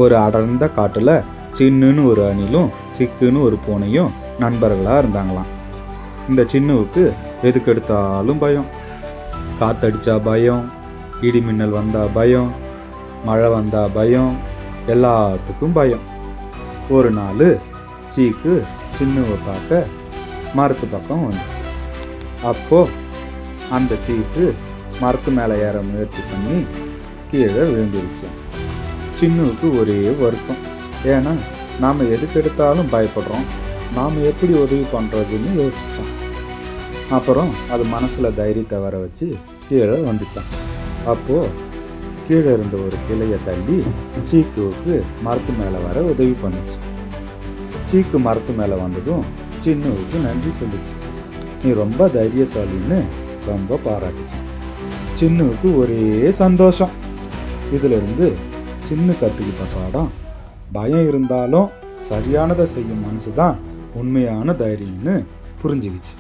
ஒரு அடர்ந்த காட்டுல சின்னுன்னு ஒரு அணிலும் சிக்குன்னு ஒரு பூனையும் நண்பர்களா இருந்தாங்களாம். இந்த சின்னுவுக்கு எதுக்கு எடுத்தாலும் பயம். காத்தடிச்சா பயம், இடி மின்னல் வந்தா பயம், மழை வந்தா பயம், எல்லாத்துக்கும் பயம். ஒரு நாள் சீக்கு சின்னுவை பார்க்க மரத்து பக்கம் வந்துச்சு. அப்போ அந்த சீக்கு மரத்து மேலே ஏற முயற்சி பண்ணி கீழே விழுந்துருச்சு. சின்னுவுக்கு ஒரே வருத்தம். ஏன்னா நாம் எதுக்கு எடுத்தாலும் பயப்படுறோம், நாம் எப்படி உதவி பண்ணுறதுன்னு யோசித்தான். அப்புறம் அது மனசில் தைரியத்தை வர வச்சு கீழே வந்துச்சான். அப்போது கீழே இருந்த ஒரு கிளையை தள்ளி சீக்குவுக்கு மரத்து மேலே வர உதவி பண்ணுச்சு. சீக்கு மரத்து மேலே வந்ததும் சின்னுவுக்கு நன்றி சொல்லிச்சு. நீ ரொம்ப தைரியசாலின்னு ரொம்ப பாராட்டுச்சு. சின்னுவுக்கு ஒரே சந்தோஷம். இதிலிருந்து சின்ன கற்றுக்கிட்ட பாடம், பயம் இருந்தாலும் சரியானதை செய்யும் மனசு தான் உண்மையான தைரியம்னு புரிஞ்சுக்கிச்சு.